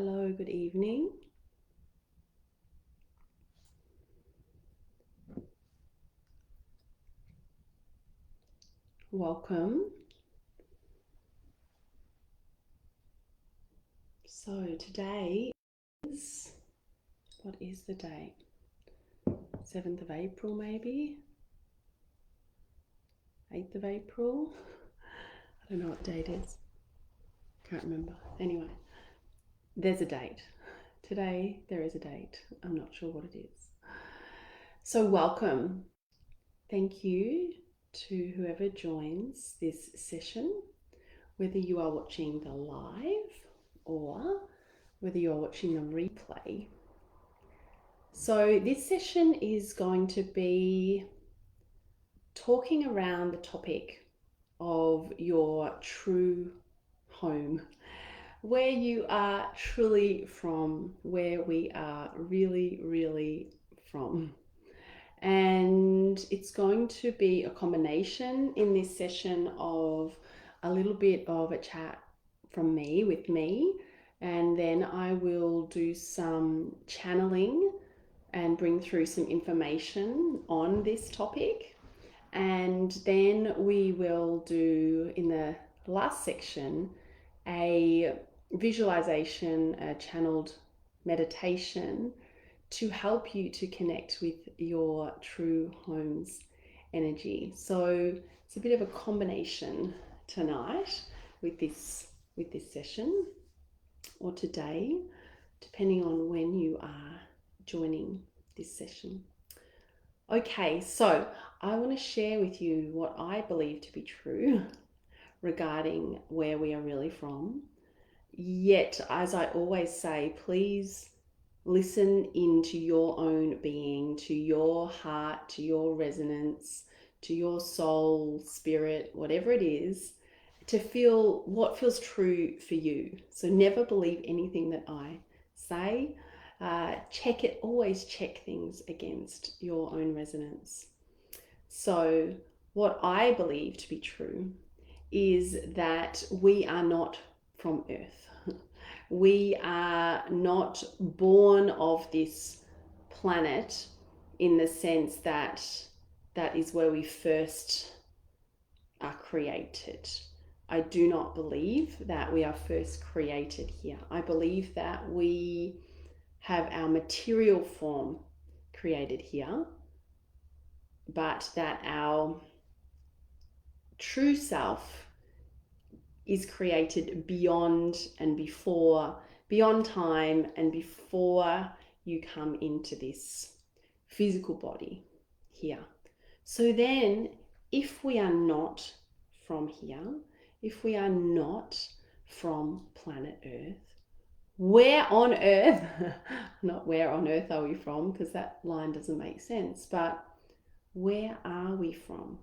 Hello, good evening. Welcome. So today is, what is the date? 7th of April maybe? 8th of April? I don't know what date it is. Can't remember. Anyway, there's a date. Today there is a date. I'm not sure what it is. So welcome. Thank you to whoever joins this session, whether you are watching the live or whether you're watching the replay. So this session is going to be talking around the topic of your true home, where you are truly from, where we are really from. And it's going to be a combination in this session of a little bit of a chat from me with me, and then I will do some channeling and bring through some information on this topic. And then we will do, in the last section, a visualization, a channeled meditation to help you to connect with your true home's energy. So it's a bit of a combination tonight with this session, or today, depending on when you are joining this session. Okay, so I want to share with you what I believe to be true regarding where we are really from. Yet, as I always say, please listen into your own being, to your heart, to your resonance, to your soul, spirit, whatever it is, to feel what feels true for you. So never believe anything that I say. Check it, always check things against your own resonance. So what I believe to be true is that we are not from Earth. We are not born of this planet in the sense that that is where we first are created. I do not believe that we are first created here. I believe that we have our material form created here, but that our true self is created beyond and beyond time and before you come into this physical body here. So then, if we are not from here, if we are not from planet Earth, where on earth, not where on earth are we from, because that line doesn't make sense, but where are we from?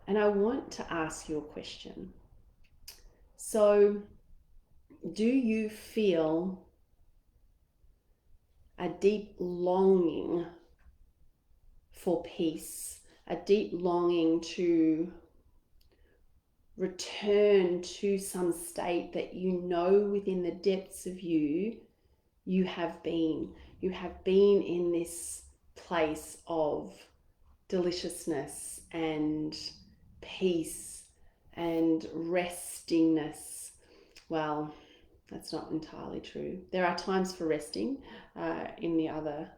And I want to ask you a question. So, do you feel a deep longing for peace, a deep longing to return to some state that you know within the depths of you, you have been in this place of deliciousness and peace and restingness? Well, that's not entirely true. There are times for resting in the other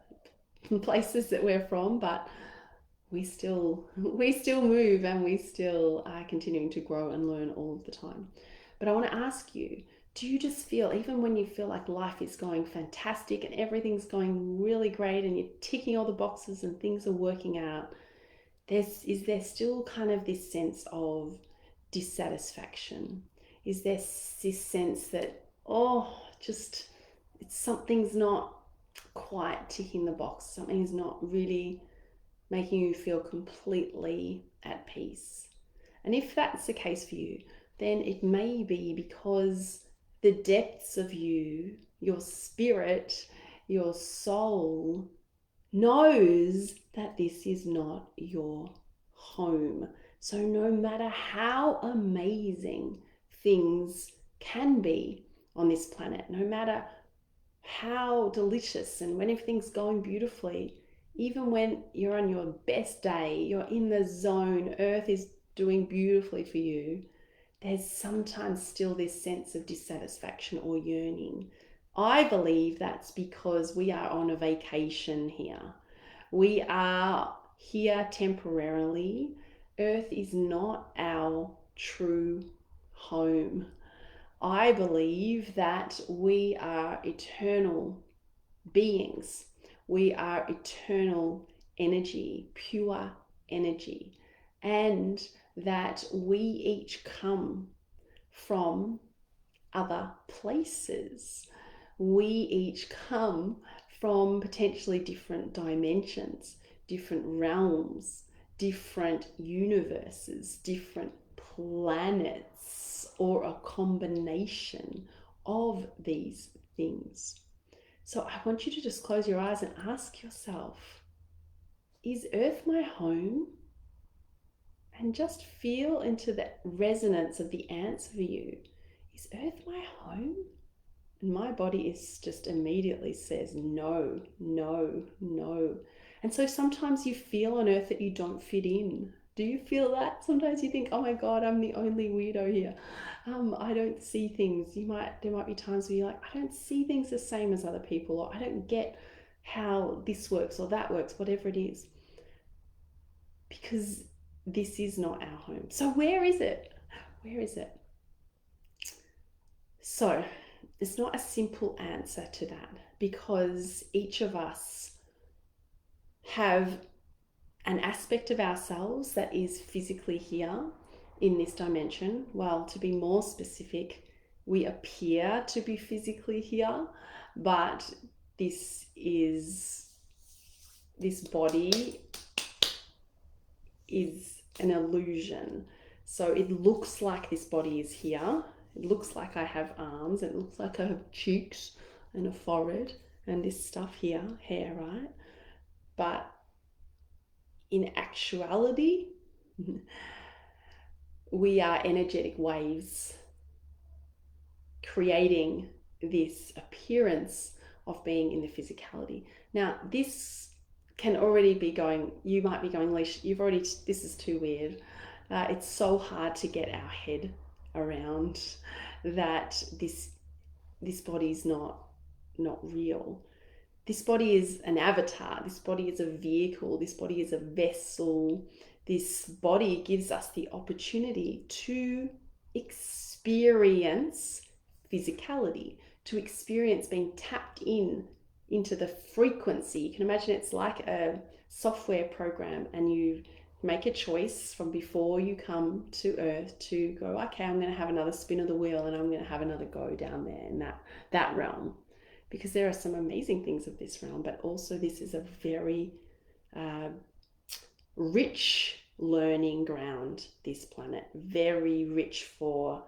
places that we're from, but we still move, and we still are continuing to grow and learn all of the time. But I want to ask you, do you just feel, even when you feel like life is going fantastic and everything's going really great and you're ticking all the boxes and things are working out, is there still kind of this sense of dissatisfaction? Is there this sense that, just something's not quite ticking the box, something's not really making you feel completely at peace? And if that's the case for you, then it may be because the depths of you, your spirit, your soul, knows that this is not your home. So no matter how amazing things can be on this planet, no matter how delicious, and when everything's going beautifully, even when you're on your best day, you're in the zone, earth is doing beautifully for you, there's sometimes still this sense of dissatisfaction or yearning. I believe that's because we are on a vacation here. We are here temporarily. Earth is not our true home. I believe that we are eternal beings. We are eternal energy, pure energy, and that we each come from other places. We each come from potentially different dimensions, different realms, different universes, different planets, or a combination of these things. So I want you to just close your eyes and ask yourself, is Earth my home? And just feel into the resonance of the answer for you. Is Earth my home? And my body is just immediately says no, no, no. And so sometimes you feel on Earth that you don't fit in. Do you feel that? Sometimes you think, oh my God, I'm the only weirdo here. I don't see things. There might be times where you're like, I don't see things the same as other people, or I don't get how this works or that works, whatever it is. Because this is not our home. So where is it? Where is it? So it's not a simple answer to that, because each of us have an aspect of ourselves that is physically here in this dimension. Well, to be more specific, we appear to be physically here, but this body is an illusion. So it looks like this body is here. It looks like I have arms. It looks like I have cheeks and a forehead and this stuff here, hair, right? But in actuality, we are energetic waves creating this appearance of being in the physicality. Now, this can already be going, you might be going, Leash, this is too weird. It's so hard to get our head around that this body's not real. This body is an avatar. This body is a vehicle. This body is a vessel. This body gives us the opportunity to experience physicality, to experience being tapped into the frequency. You can imagine it's like a software program, and you make a choice from before you come to Earth to go, okay, I'm going to have another spin of the wheel, and I'm going to have another go down there in that realm, because there are some amazing things of this realm, but also this is a very rich learning ground, this planet, very rich for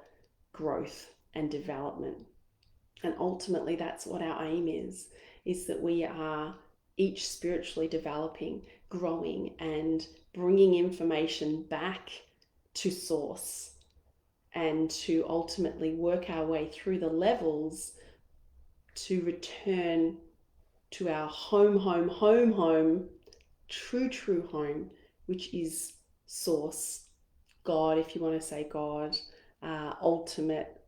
growth and development. And ultimately that's what our aim is that we are each spiritually developing, growing, and bringing information back to source, and to ultimately work our way through the levels to return to our home, true home, which is source, God, if you want to say God, ultimate,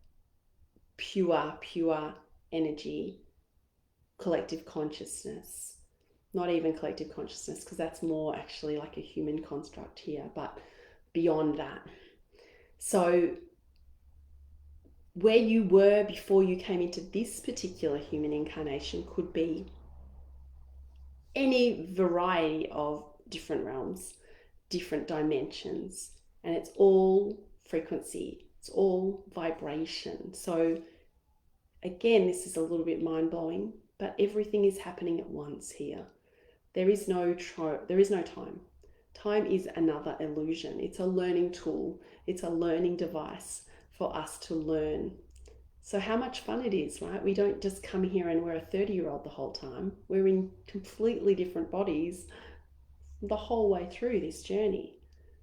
pure energy, collective consciousness. Not even collective consciousness, because that's more actually like a human construct here, but beyond that. So where you were before you came into this particular human incarnation could be any variety of different realms, different dimensions, and it's all frequency, it's all vibration. So again, this is a little bit mind-blowing, but everything is happening at once here. There is no time. Time is another illusion. It's a learning tool. It's a learning device for us to learn. So how much fun it is, right? We don't just come here and we're a 30-year-old the whole time. We're in completely different bodies the whole way through this journey.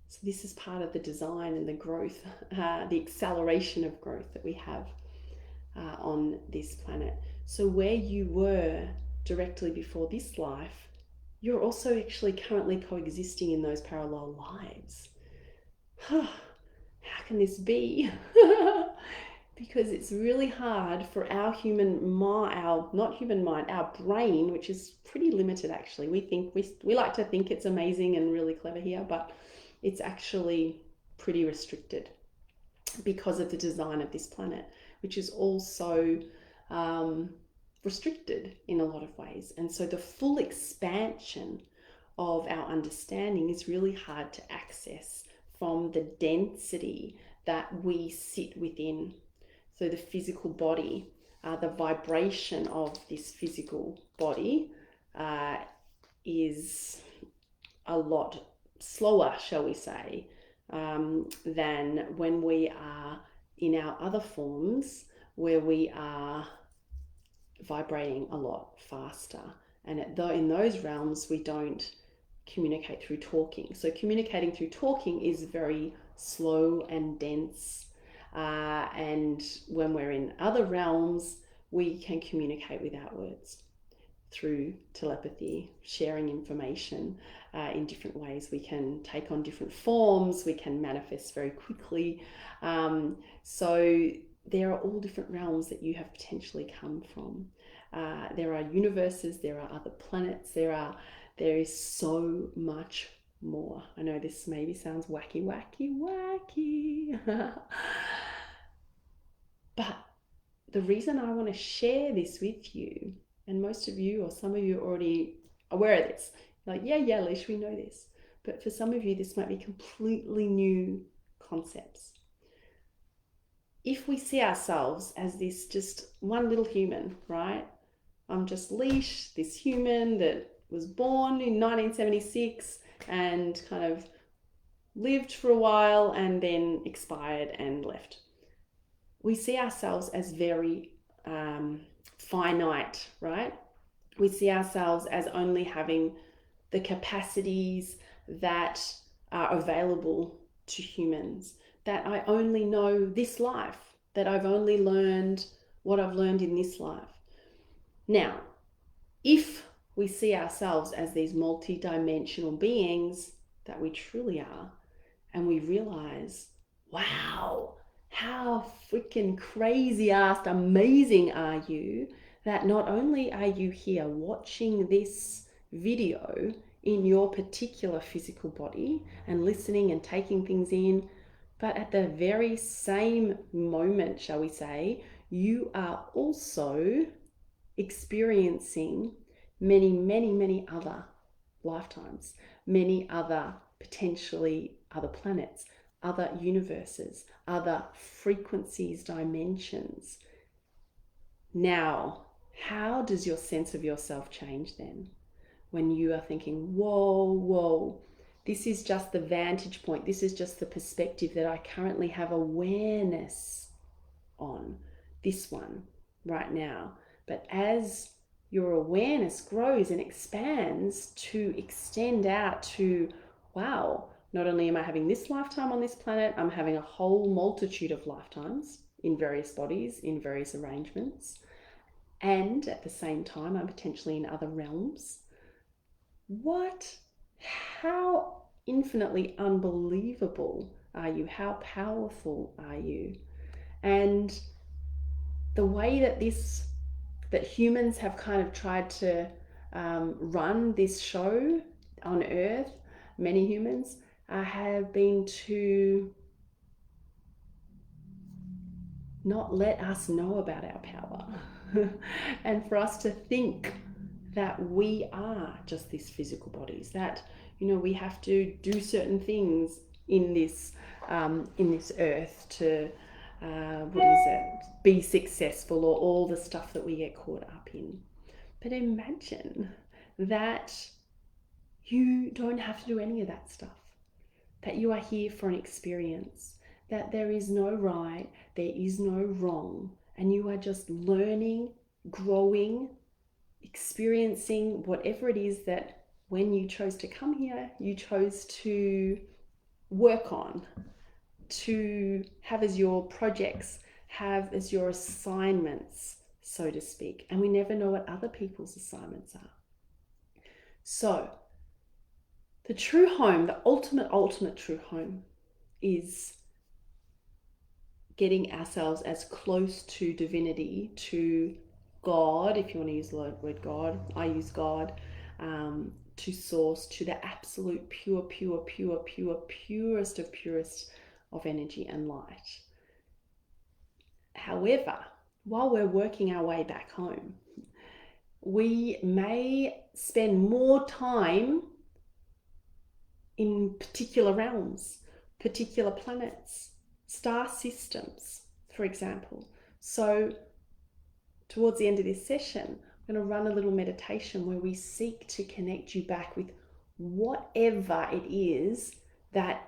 So this is part of the design and the growth, the acceleration of growth that we have. on this planet. So where you were directly before this life, you're also actually currently coexisting in those parallel lives. How can this be? Because it's really hard for our human mind, our brain, which is pretty limited actually. We like to think it's amazing and really clever here, but it's actually pretty restricted because of the design of this planet, which is also restricted in a lot of ways. And so the full expansion of our understanding is really hard to access from the density that we sit within. So the physical body, the vibration of this physical body is a lot slower, shall we say, than when we are in our other forms, where we are vibrating a lot faster. And in those realms, we don't communicate through talking. So communicating through talking is very slow and dense. And when we're in other realms, we can communicate without words through telepathy, sharing information in different ways. We can take on different forms, we can manifest very quickly. So there are all different realms that you have potentially come from. There are universes, there are other planets, there is so much more. I know this maybe sounds wacky. But the reason I want to share this with you, and most of you or some of you are already aware of this, like, yeah, Lish, we know this. But for some of you, this might be completely new concepts. If we see ourselves as this just one little human, right? I'm just Lish, this human that was born in 1976 and kind of lived for a while and then expired and left. We see ourselves as very finite, right? We see ourselves as only having the capacities that are available to humans, that I only know this life, that I've only learned what I've learned in this life. Now, if we see ourselves as these multi-dimensional beings that we truly are, and we realize, wow, how freaking crazy ass amazing are you, that not only are you here watching this video in your particular physical body and listening and taking things in, but at the very same moment, shall we say, you are also experiencing many other lifetimes, many other potentially other planets, other universes, other frequencies, dimensions. Now, how does your sense of yourself change then? When you are thinking, whoa, this is just the vantage point, this is just the perspective that I currently have awareness on, this one right now. But as your awareness grows and expands to extend out to, wow, not only am I having this lifetime on this planet, I'm having a whole multitude of lifetimes in various bodies, in various arrangements. And at the same time, I'm potentially in other realms. How infinitely unbelievable are you? How powerful are you? And the way that humans have kind of tried to run this show on Earth, many humans, have been to not let us know about our power and for us to think that we are just these physical bodies, that we have to do certain things in this earth to be successful, or all the stuff that we get caught up in. But imagine that you don't have to do any of that stuff, that you are here for an experience, that there is no right, there is no wrong, and you are just learning, growing, experiencing whatever it is that when you chose to come here, you chose to work on, to have as your projects, have as your assignments, so to speak. And we never know what other people's assignments are. So the true home, the ultimate true home, is getting ourselves as close to divinity, to God, if you want to use the word God, I use God, to source, to the absolute purest of energy and light. However, while we're working our way back home, we may spend more time in particular realms, particular planets, star systems, for example. So towards the end of this session, I'm going to run a little meditation where we seek to connect you back with whatever it is that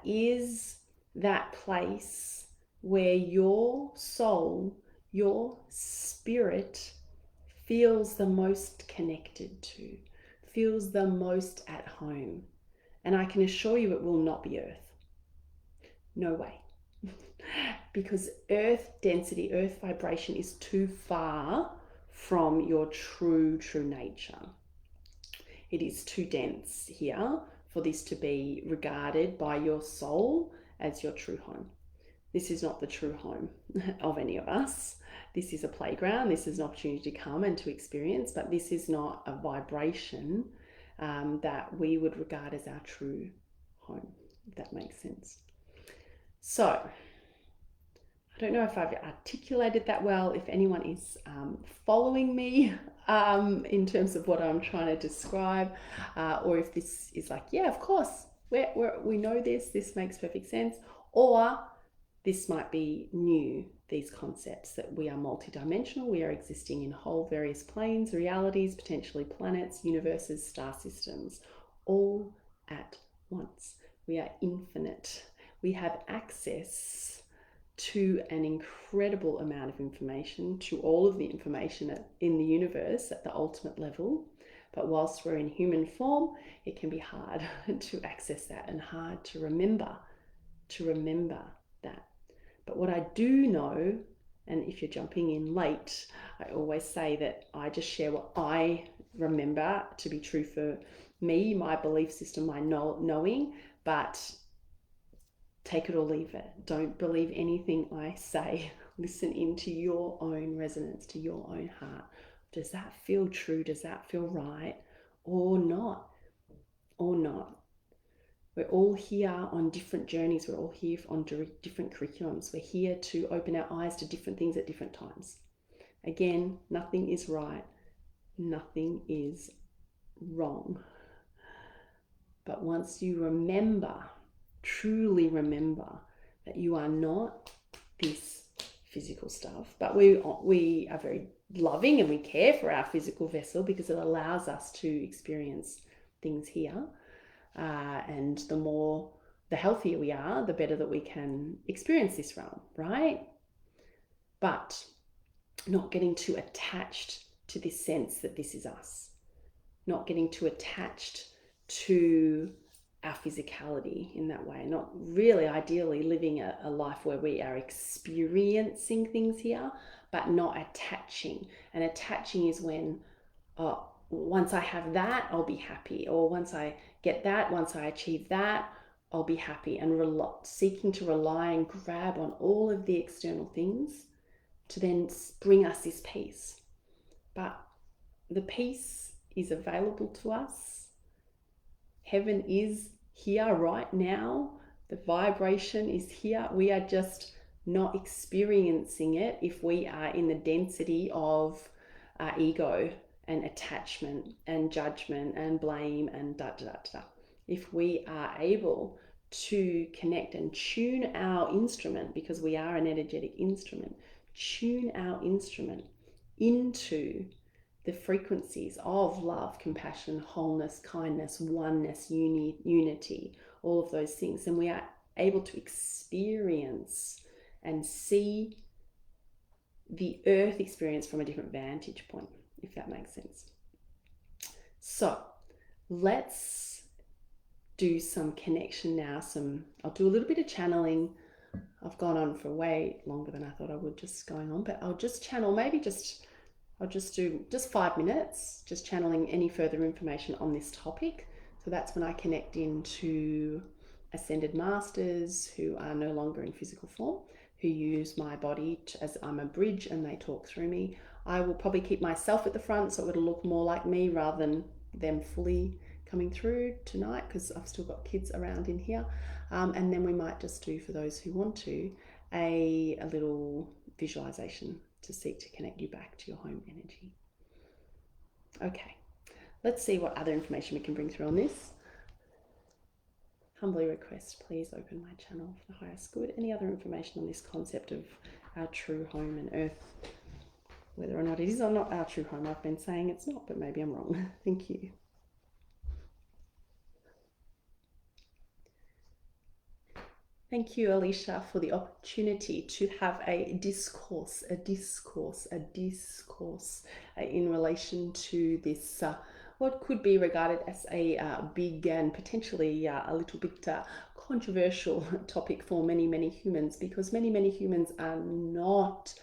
place where your soul, your spirit feels the most connected to, feels the most at home. And I can assure you it will not be Earth. No way. Because Earth density, Earth vibration is too far from your true nature. It is too dense here for this to be regarded by your soul as your true home. This is not the true home of any of us. This is a playground. This is an opportunity to come and to experience, but this is not a vibration that we would regard as our true home, if that makes sense. So, I don't know if I've articulated that well, if anyone is following me in terms of what I'm trying to describe, or if this is like, yeah, of course, we know this makes perfect sense, or this might be new, these concepts that we are multidimensional, we are existing in whole various planes, realities, potentially planets, universes, star systems, all at once. We are infinite. We have access to an incredible amount of information, to all of the information in the universe at the ultimate level. But whilst we're in human form, it can be hard to access that and hard to remember that. But what I do know, and if you're jumping in late, I always say that I just share what I remember to be true for me, my belief system, my knowing, but take it or leave it. Don't believe anything I say. Listen into your own resonance, to your own heart. Does that feel true? Does that feel right? Or not? Or not? We're all here on different journeys. We're all here on different curriculums. We're here to open our eyes to different things at different times. Again, nothing is right. Nothing is wrong. But once you remember, truly remember that you are not this physical stuff, but we are very loving and we care for our physical vessel because it allows us to experience things here. And the healthier we are, the better that we can experience this realm, right? But not getting too attached to this sense that this is us. Not getting too attached to our physicality in that way. Not really ideally living a life where we are experiencing things here, but not attaching. And attaching is when, once I have that, I'll be happy. Or once I get that, once I achieve that, I'll be happy. And seeking to rely and grab on all of the external things to then bring us this peace. But the peace is available to us. Heaven is here right now. The vibration is here. We are just not experiencing it if we are in the density of our ego and attachment and judgment and blame and da. If we are able to connect and tune our instrument, because we are an energetic instrument, tune our instrument into the frequencies of love, compassion, wholeness, kindness, oneness, unity, all of those things, then we are able to experience and see the earth experience from a different vantage point, if that makes sense. So let's do some connection now. I'll do a little bit of channeling. I've gone on for way longer than I thought I would, just going on, but I'll just channel, I'll just do just 5 minutes, just channeling any further information on this topic. So that's when I connect into ascended masters who are no longer in physical form, who use my body as I'm a bridge and they talk through me. I will probably keep myself at the front so it'll look more like me rather than them fully coming through tonight, because I've still got kids around in here. And then we might just do, for those who want to, a little visualization to seek to connect you back to your home energy. Okay, let's see what other information we can bring through on this. Humbly request, please open my channel for the highest good. Any other information on this concept of our true home and earth, whether or not it is or not our true home. I've been saying it's not, but maybe I'm wrong. Thank you. Thank you, Alicia, for the opportunity to have a discourse in relation to this, what could be regarded as a big and potentially a little bit controversial topic for many, many humans, because many humans are not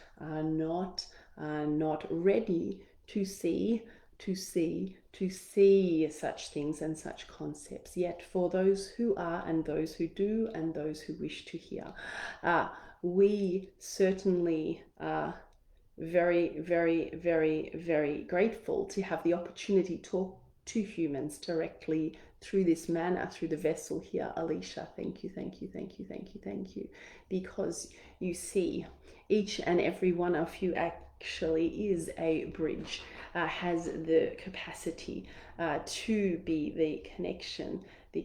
ready to see such things and such concepts. Yet for those who are, and those who do, and those who wish to hear, we certainly are very, very, very, very grateful to have the opportunity to talk to humans directly through this manner, through the vessel here. Alicia, thank you, because you see, each and every one of you actually is a bridge, has the capacity to be the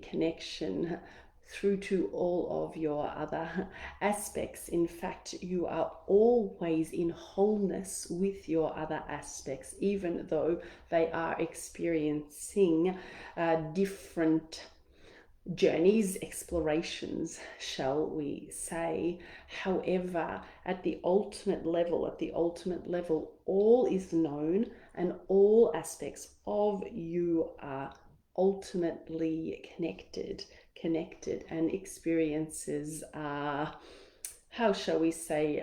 connection through to all of your other aspects. In fact, you are always in wholeness with your other aspects, even though they are experiencing different journeys, explorations, shall we say. However, at the ultimate level, all is known, and all aspects of you are ultimately connected, and experiences are, how shall we say,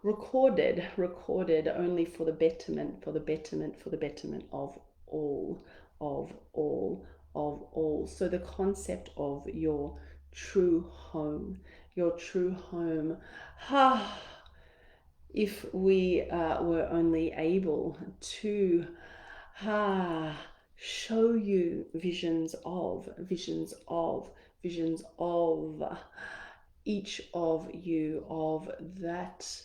recorded only for the betterment of all. So the concept of your true home, if we were only able to show you visions of each of you, of that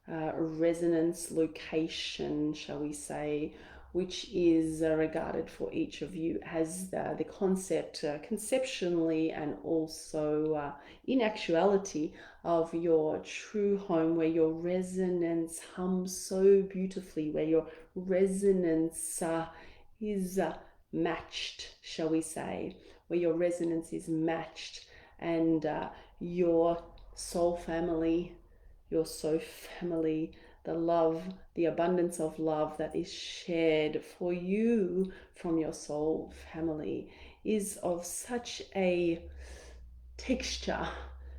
resonance location, shall we say, which is regarded for each of you as the concept, conceptually and also in actuality, of your true home, where your resonance hums so beautifully, where your resonance is matched, shall we say, where your resonance is matched, and your soul family, the love, the abundance of love that is shared for you from your soul family is of such a texture,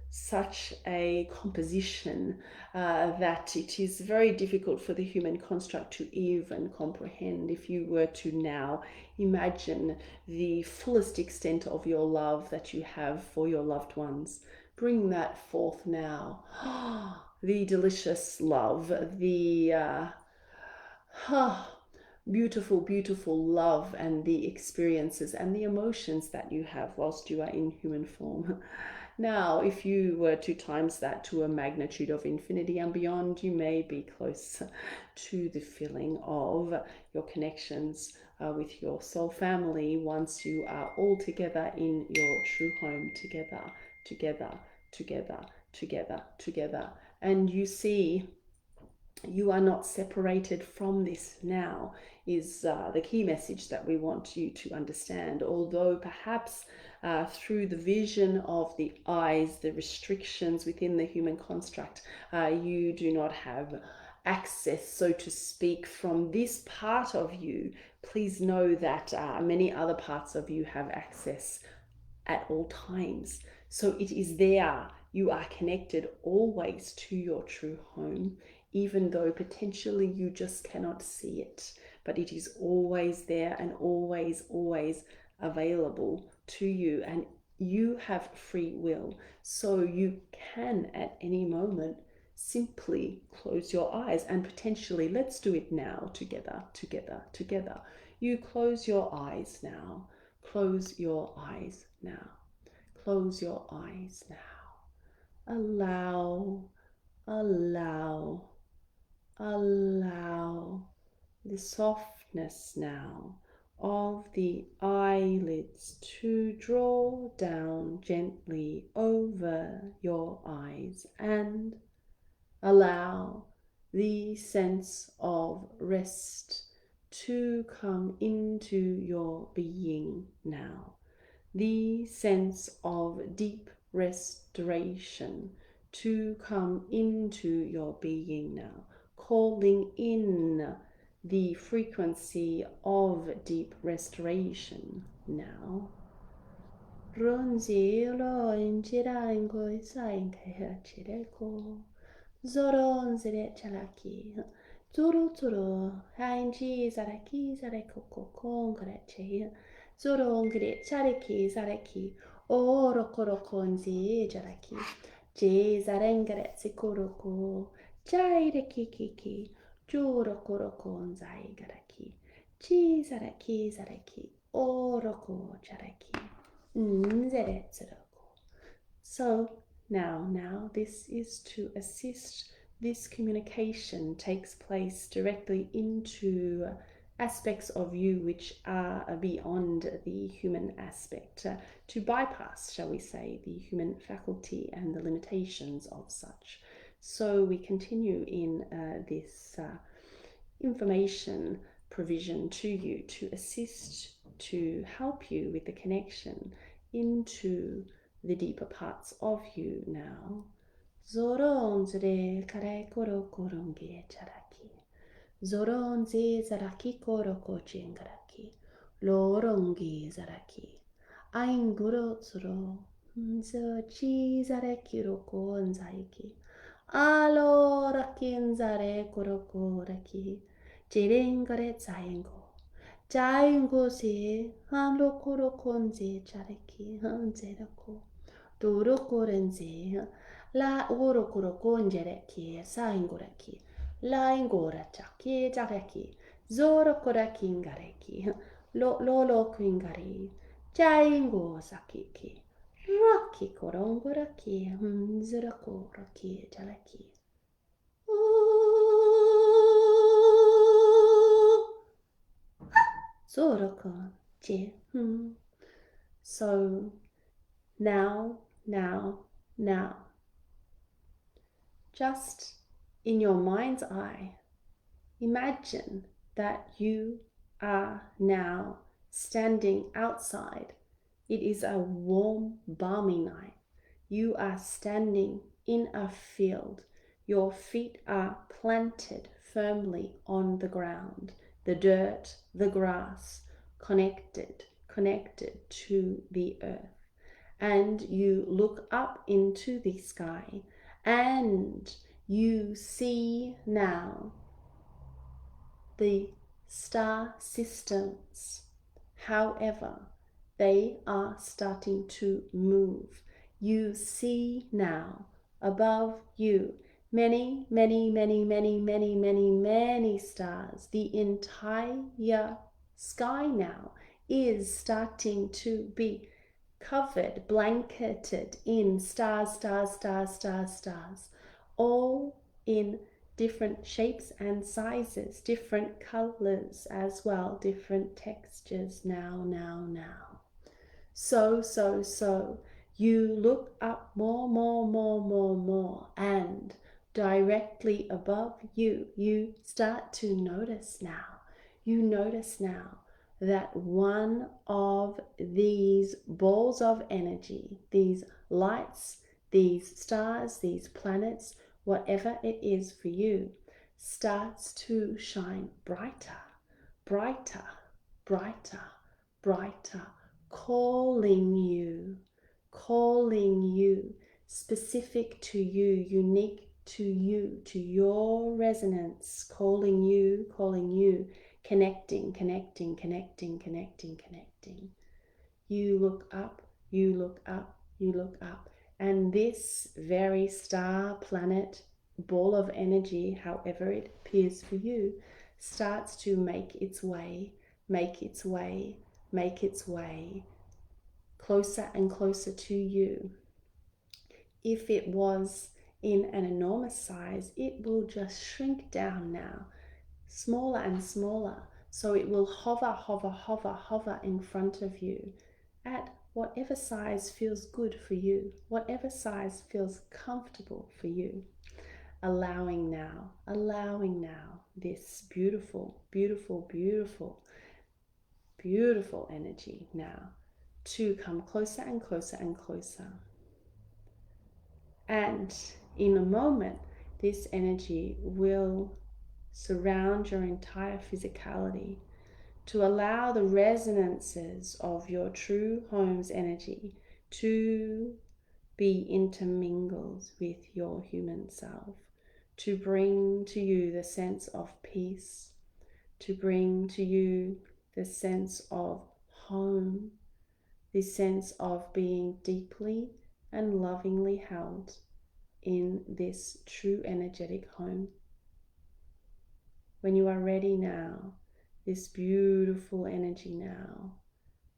such a composition, that it is very difficult for the human construct to even comprehend. If you were to now imagine the fullest extent of your love that you have for your loved ones, bring that forth now. The delicious love, the beautiful love, and the experiences and the emotions that you have whilst you are in human form. Now, if you were to times that to a magnitude of infinity and beyond, you may be close to the feeling of your connections with your soul family once you are all together in your true home, together. And you see, you are not separated from this now, is the key message that we want you to understand. Although perhaps through the vision of the eyes, the restrictions within the human construct, you do not have access, so to speak, from this part of you, please know that many other parts of you have access at all times. So it is there You are connected always to your true home, even though potentially you just cannot see it. But it is always there and always, always available to you. And you have free will. So you can at any moment simply close your eyes and potentially, let's do it now together, together, together. You close your eyes now. Close your eyes now. Close your eyes now. Allow, allow, allow the softness now of the eyelids to draw down gently over your eyes, and allow the sense of rest to come into your being now. The sense of deep restoration to come into your being now, calling in the frequency of deep restoration now. Ronzi lo inchirango isainke chireko. Zoron zire chalaki. Zoro zoro hainji zaraki zareko kongreche. Zoron gre chareki zareki. Oro korokonzi jaraki. Je zarengre sikoroko. Jaire kiki. Juro korokon zaigaraki. Chi zaraki zareki. Oroko jaraki. Zere zeroko. So now, this is to assist this communication takes place directly into aspects of you which are beyond the human aspect, to bypass, shall we say, the human faculty and the limitations of such. So we continue in this information provision to you to assist, to help you with the connection into the deeper parts of you now. Zoronzre kare koro korongi charaki. Zoronzi zaraki koro kochingaraki. Lorongi zaraki. Ainguro zoro. Zo chi zareki roko onzaiki. Alo rakin zare koroko raki. Jirengare zaingo. Jaingo se hanlo koro konze chareki hanzerako. Duro korenze. La oro koro konjere ki saingora ki. La ingora chaki jareki. Zoro koraki ingareki. Lo kwingari. Jaingo sakiki. Raki korongora ki. Zero ki jareki. Zorokon ji. So now, just in your mind's eye, imagine that you are now standing outside. It is a warm, balmy night. You are standing in a field. Your feet are planted firmly on the ground. The dirt, the grass, connected to the earth. And you look up into the sky and you see now the star systems. However, they are starting to move. You see now above you many stars. The entire sky now is starting to be covered, blanketed in stars, all in different shapes and sizes, different colors as well, different textures now. So, you look up more, and directly above you, you start to notice now. You notice now that one of these balls of energy, these lights, these stars, these planets, whatever it is for you, starts to shine brighter, calling you, specific to you, unique to you, to your resonance, calling you, connecting, connecting, connecting, connecting, connecting. You look up, you look up, you look up. And this very star, planet, ball of energy, however it appears for you, starts to make its way, make its way, make its way closer and closer to you. If it was in an enormous size, it will just shrink down now, smaller and smaller. So it will hover, hover, hover, hover in front of you at whatever size feels good for you, whatever size feels comfortable for you. Allowing now this beautiful, beautiful, beautiful, beautiful energy now to come closer and closer and closer. And in a moment, this energy will surround your entire physicality to allow the resonances of your true home's energy to be intermingled with your human self, to bring to you the sense of peace, to bring to you the sense of home, this sense of being deeply and lovingly held in this true energetic home. When you are ready now, this beautiful energy now,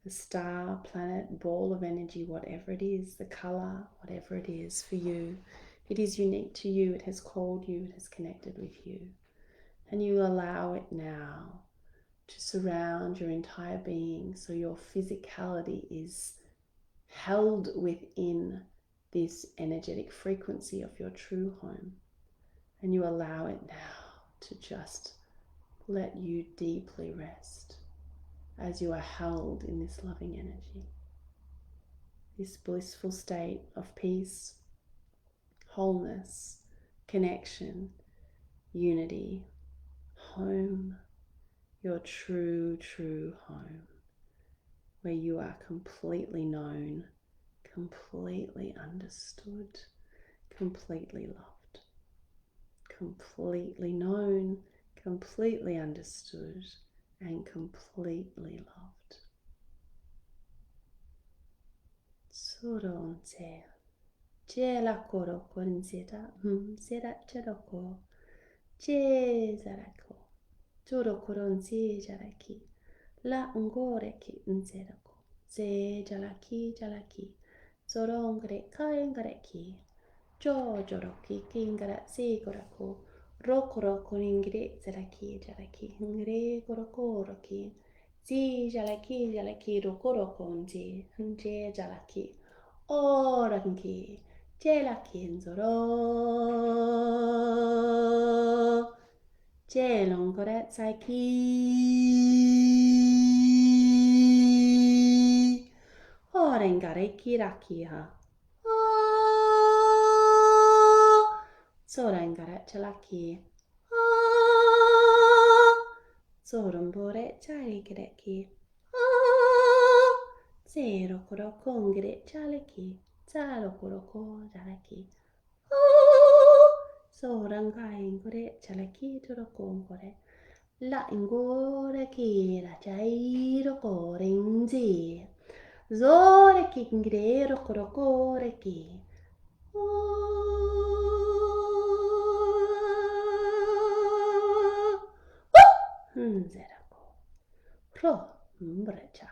the star, planet, ball of energy, whatever it is, the color, whatever it is for you, it is unique to you, it has called you, it has connected with you. And you allow it now to surround your entire being, so your physicality is held within this energetic frequency of your true home. And you allow it now to just let you deeply rest as you are held in this loving energy, this blissful state of peace, wholeness, connection, unity, home, your true, true home, where you are completely known, completely understood, completely loved, completely known, completely understood, and completely loved. Soronse, je la koro korinzeta, sera cheroko, je zarako, turo koronzi jaraki, la ungore ki nzerako, ze jalaki, zorongre kaingare ki, jo joroki kingara sigorako, roko ingre zaraki jaraki, ingre gorokoroki, zi jalaki roko nzi, nje jalaki, orangi, jelaki nzoro, jelongore saiki, orengare kirakiha, sorengare chalaki, sorumbore charikireki, zero korokongre chaleki, zaro koroko jaraki, sorangai ingore chalaki turokongore, la ingore kira chairo korenzi, zore kingrero korokore ki, zerako, ro mbrecha.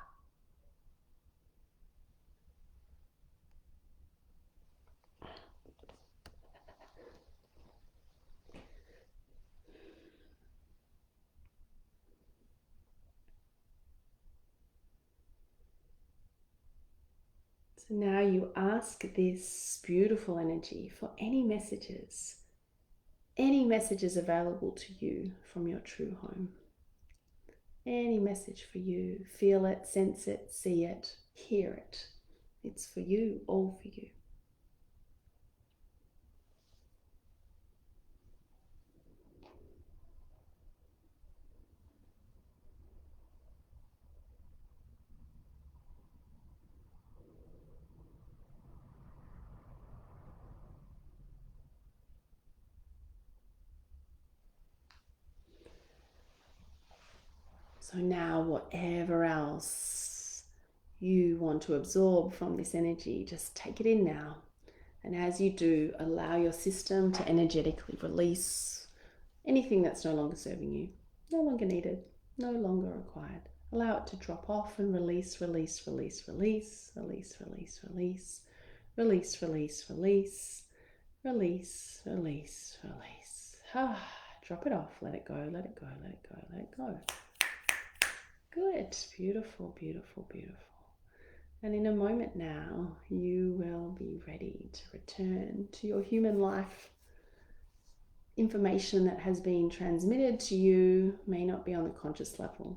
So now you ask this beautiful energy for any messages available to you from your true home. Any message for you. Feel it, sense it, see it, hear it. It's for you, all for you. So now whatever else you want to absorb from this energy, just take it in now. And as you do, allow your system to energetically release anything that's no longer serving you, no longer needed, no longer required. Allow it to drop off and release, release, release, release, release, release, release, release, release, release, release, release, release. Drop it off, let it go, let it go, let it go, let it go. Good, beautiful, beautiful, beautiful. And in a moment now, you will be ready to return to your human life. Information that has been transmitted to you may not be on the conscious level.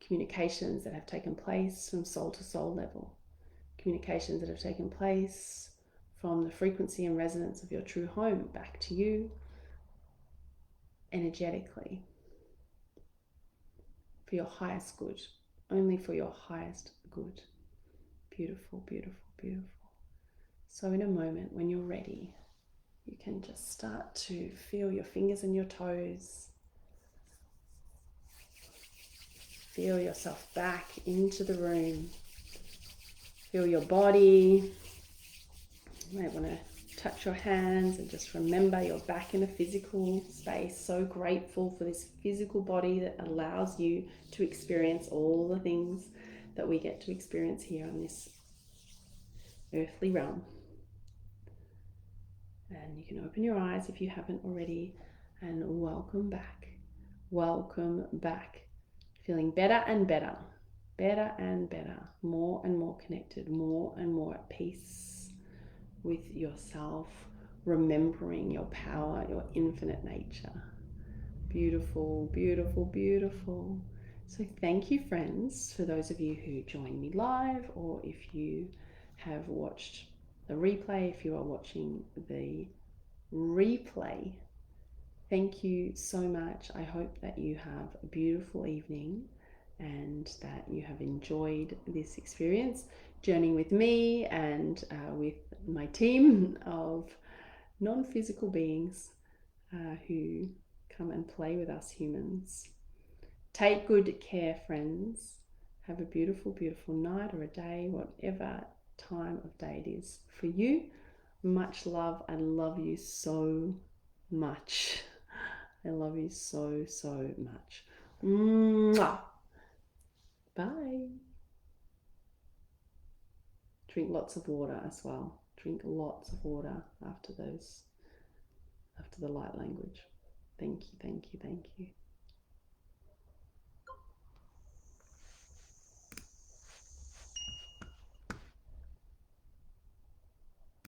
Communications that have taken place from soul to soul level. Communications that have taken place from the frequency and resonance of your true home back to you energetically. For your highest good. Only for your highest good. Beautiful, beautiful, beautiful. So in a moment when you're ready, you can just start to feel your fingers and your toes. Feel yourself back into the room. Feel your body. You might want to touch your hands and just remember you're back in a physical space. So grateful for this physical body that allows you to experience all the things that we get to experience here on this earthly realm. And you can open your eyes if you haven't already, and welcome back. Welcome back. Feeling better and better, better and better, more and more connected, more and more at peace with yourself, remembering your power, your infinite nature. Beautiful, beautiful, beautiful. So thank you, friends, for those of you who joined me live, or if you have watched the replay, if you are watching the replay, thank you so much. I hope that you have a beautiful evening and that you have enjoyed this experience, journeying with me and with my team of non-physical beings who come and play with us humans. Take good care, friends. Have a beautiful, beautiful night or a day, whatever time of day it is for you. Much love. I love you so much. I love you so, so much. Mwah. Bye. Drink lots of water as well. Drink lots of water after the light language. Thank you, thank you, thank you.